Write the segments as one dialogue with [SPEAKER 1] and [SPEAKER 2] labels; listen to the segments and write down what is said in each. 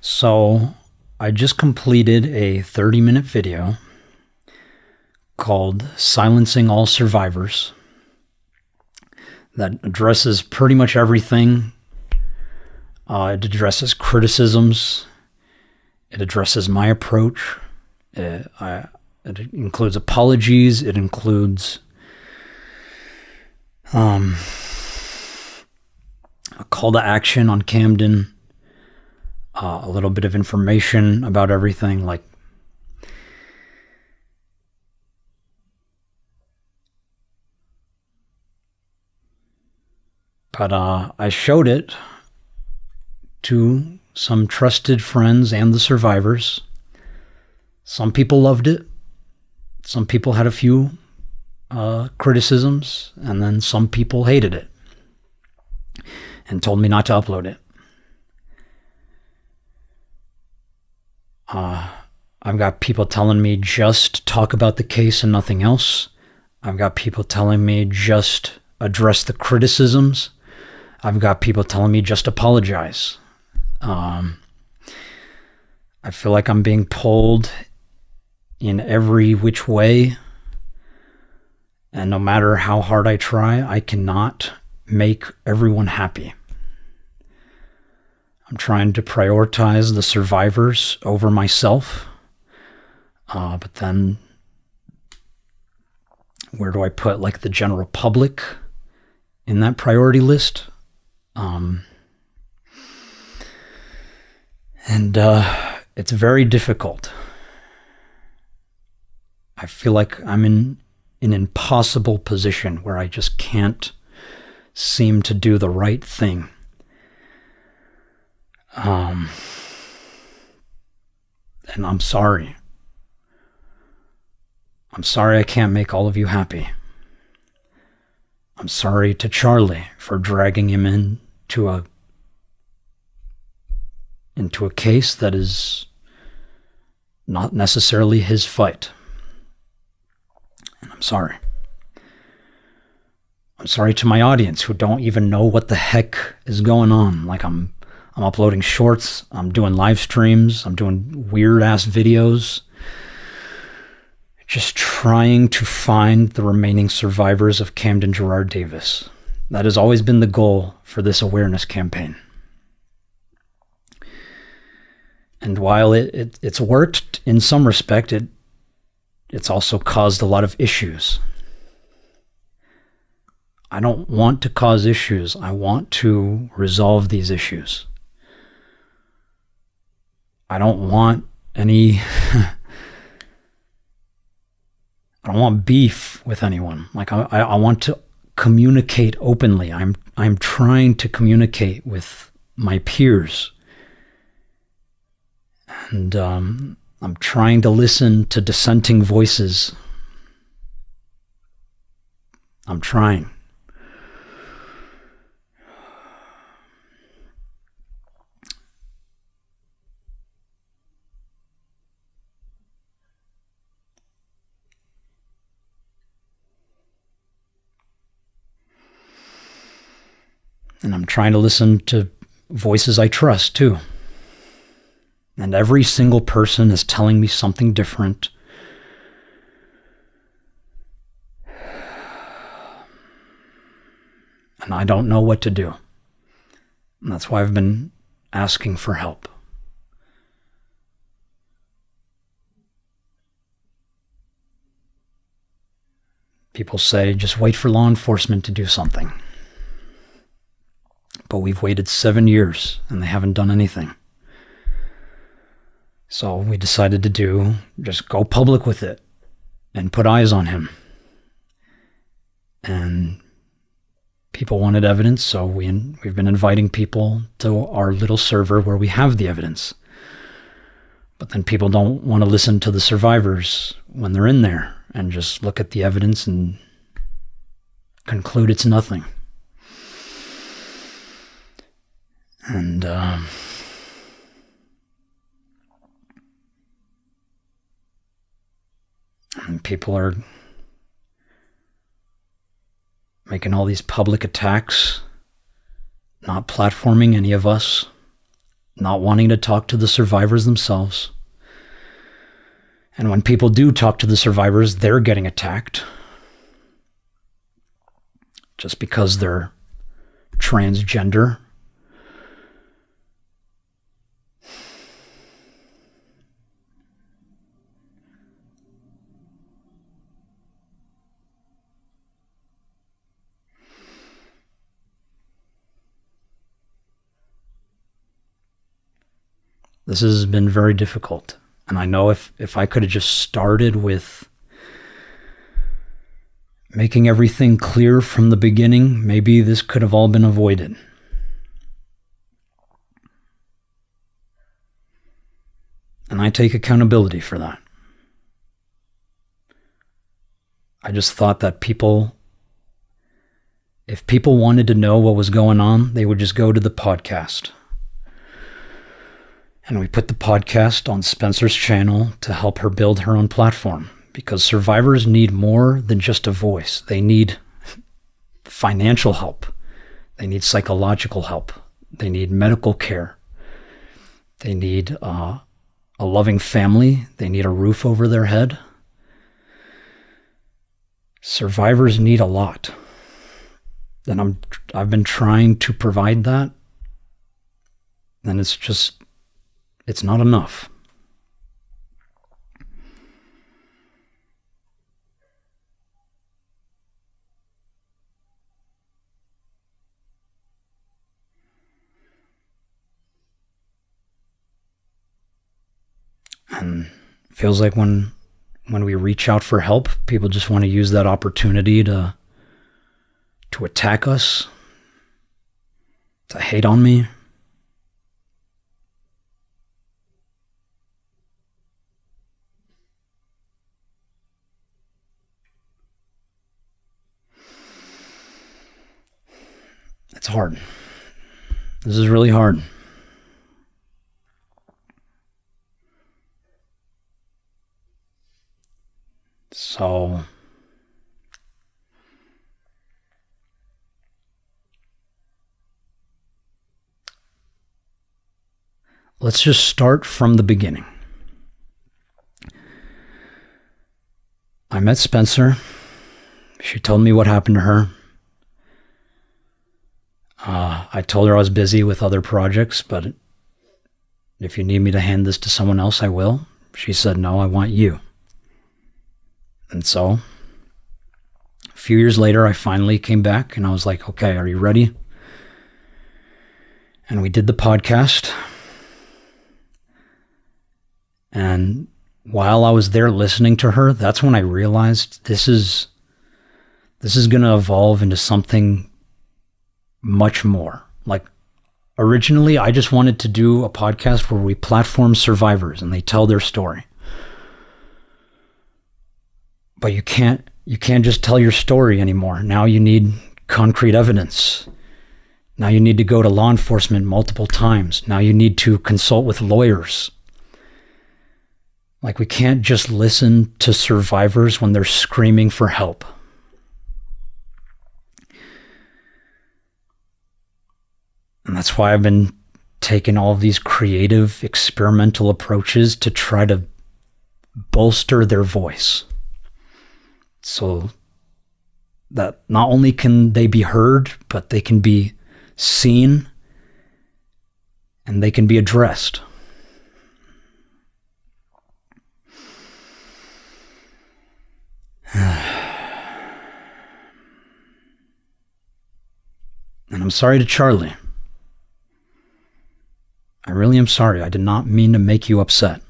[SPEAKER 1] So I just completed a 30-minute video called Silencing All Survivors that addresses pretty much everything. It addresses criticisms. It addresses my approach. It includes apologies. It includes a call to action on Camden. A little bit of information about everything, but I showed it to some trusted friends and the survivors. Some people loved it. Some people had a few criticisms, and then some people hated it and told me not to upload it. I've got people telling me just talk about the case and nothing else. I've got people telling me just address the criticisms. I've got people telling me just apologize. I feel like I'm being pulled in every which way. And no matter how hard I try, I cannot make everyone happy. I'm trying to prioritize the survivors over myself. But then where do I put the general public in that priority list? It's very difficult. I feel like I'm in an impossible position where I just can't seem to do the right thing. And I'm sorry. I'm sorry I can't make all of you happy. I'm sorry to Charlie for dragging him into a case that is not necessarily his fight. And I'm sorry. I'm sorry to my audience who don't even know what the heck is going on. I'm uploading shorts, I'm doing live streams, I'm doing weird ass videos. Just trying to find the remaining survivors of Camden Gerard Davis. That has always been the goal for this awareness campaign. And while it's worked in some respect, it's also caused a lot of issues. I don't want to cause issues. I want to resolve these issues. I don't want any... I don't want beef with anyone. I want to communicate openly. I'm trying to communicate with my peers. And I'm trying to listen to dissenting voices. I'm trying. And I'm trying to listen to voices I trust, too. And every single person is telling me something different. And I don't know what to do. And that's why I've been asking for help. People say, just wait for law enforcement to do something. But we've waited 7 years and they haven't done anything. So we decided to just go public with it and put eyes on him. And people wanted evidence, so we've been inviting people to our little server where we have the evidence. But then people don't want to listen to the survivors when they're in there and just look at the evidence and conclude it's nothing. And people are making all these public attacks, not platforming any of us. not wanting to talk to the survivors themselves. And when people do talk to the survivors, they're getting attacked just because they're transgender. This has been very difficult. And I know if I could have just started with making everything clear from the beginning, maybe this could have all been avoided. And I take accountability for that. I just thought that if people wanted to know what was going on, they would just go to the podcast. And we put the podcast on Spencer's channel to help her build her own platform, because survivors need more than just a voice. They need financial help. They need psychological help. They need medical care. They need a loving family. They need a roof over their head. Survivors need a lot. And I've been trying to provide that. And it's not enough. And it feels like when we reach out for help, people just want to use that opportunity to attack us, to hate on me. It's hard. This is really hard. So let's just start from the beginning. I met Spencer. She told me what happened to her. I told her I was busy with other projects, but if you need me to hand this to someone else, I will. She said, no, I want you. And so a few years later, I finally came back and I was like, okay, are you ready? And we did the podcast. And while I was there listening to her, that's when I realized this is going to evolve into something much more. Like, originally, I just wanted to do a podcast where we platform survivors and they tell their story. But you can't just tell your story anymore. Now you need concrete evidence. Now you need to go to law enforcement multiple times. Now you need to consult with lawyers. Like, we can't just listen to survivors when they're screaming for help. And that's why I've been taking all of these creative, experimental approaches to try to bolster their voice, so that not only can they be heard, but they can be seen and they can be addressed. And I'm sorry to Charlie. I really am sorry. I did not mean to make you upset.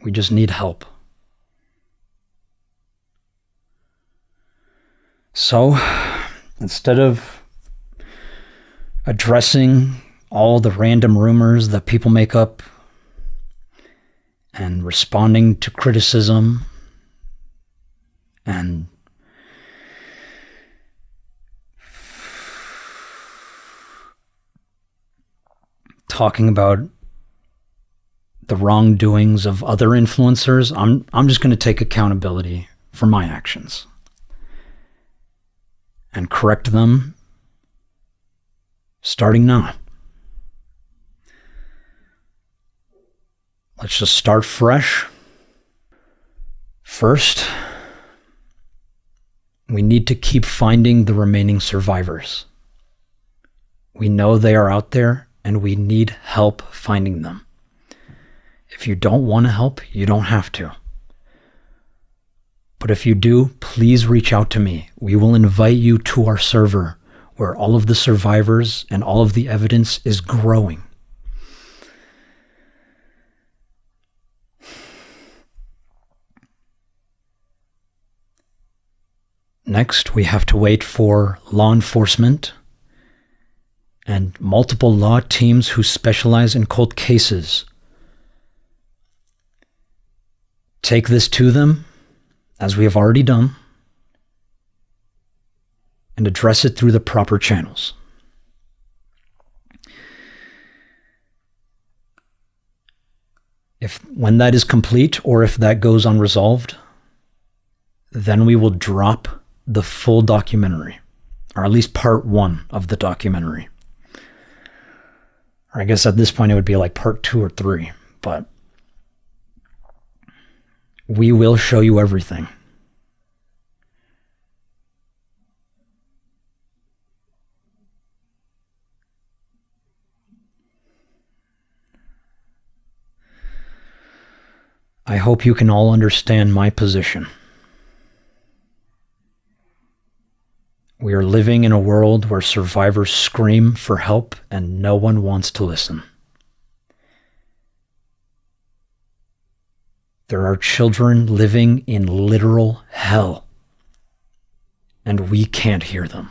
[SPEAKER 1] We just need help. So, instead of addressing all the random rumors that people make up and responding to criticism and talking about the wrongdoings of other influencers, I'm just going to take accountability for my actions and correct them starting now. Let's just start fresh. First, we need to keep finding the remaining survivors. We know they are out there, and we need help finding them. If you don't want to help, you don't have to. But if you do, please reach out to me. We will invite you to our server where all of the survivors and all of the evidence is growing. Next, we have to wait for law enforcement and multiple law teams who specialize in cult cases. Take this to them, as we have already done, and address it through the proper channels. When that is complete, or if that goes unresolved, then we will drop the full documentary, or at least part 1 of the documentary. Or I guess at this point it would be like part 2 or 3, but we will show you everything. I hope you can all understand my position. We are living in a world where survivors scream for help and no one wants to listen. There are children living in literal hell, and we can't hear them.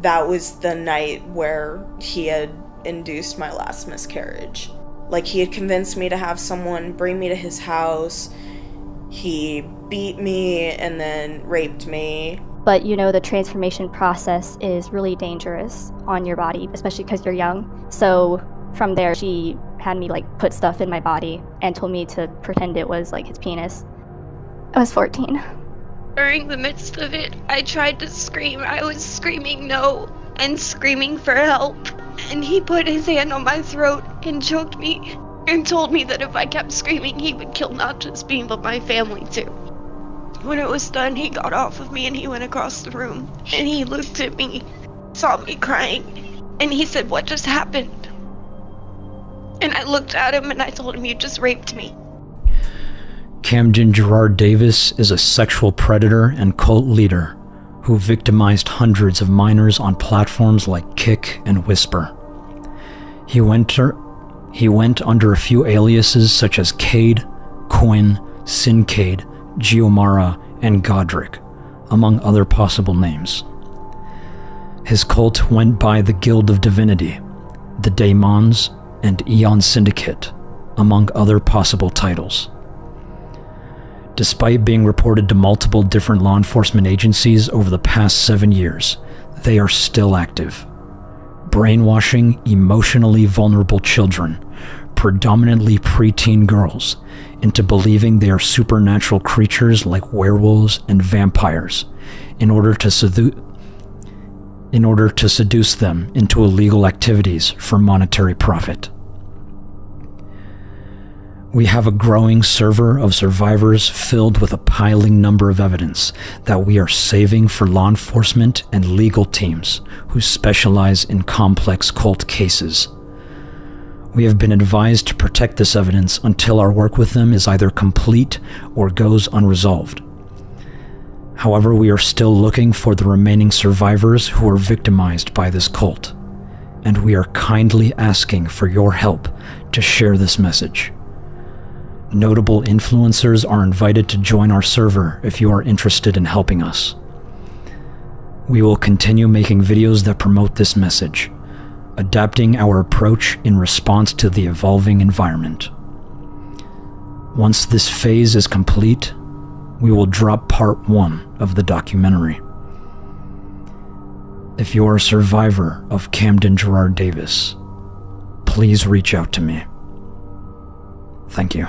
[SPEAKER 2] That was the night where he had induced my last miscarriage. Like, he had convinced me to have someone bring me to his house. He beat me and then raped me.
[SPEAKER 3] But you know, the transformation process is really dangerous on your body, especially because you're young. So from there, she had me put stuff in my body and told me to pretend it was his penis. I was 14.
[SPEAKER 4] During the midst of it, I tried to scream. I was screaming no and screaming for help. And he put his hand on my throat and choked me and told me that if I kept screaming, he would kill not just me, but my family too. When it was done, he got off of me and he went across the room. And he looked at me, saw me crying, and he said, "What just happened?" And I looked at him and I told him, "You just raped me."
[SPEAKER 1] Camden Gerard Davis is a sexual predator and cult leader who victimized hundreds of minors on platforms like Kick and Whisper. He went under a few aliases such as Cade, Quinn, Sincade, Geomara, and Godric, among other possible names. His cult went by the Guild of Divinity, the Daemons, and Eon Syndicate, among other possible titles. Despite being reported to multiple different law enforcement agencies over the past 7 years, they are still active, brainwashing emotionally vulnerable children, predominantly preteen girls, into believing they are supernatural creatures like werewolves and vampires, in order to seduce them into illegal activities for monetary profit. We have a growing server of survivors filled with a piling number of evidence that we are saving for law enforcement and legal teams who specialize in complex cult cases. We have been advised to protect this evidence until our work with them is either complete or goes unresolved. However, we are still looking for the remaining survivors who were victimized by this cult, and we are kindly asking for your help to share this message. Notable influencers are invited to join our server if you are interested in helping us. We will continue making videos that promote this message, adapting our approach in response to the evolving environment. Once this phase is complete, we will drop part 1 of the documentary. If you are a survivor of Camden Gerard Davis, please reach out to me. Thank you.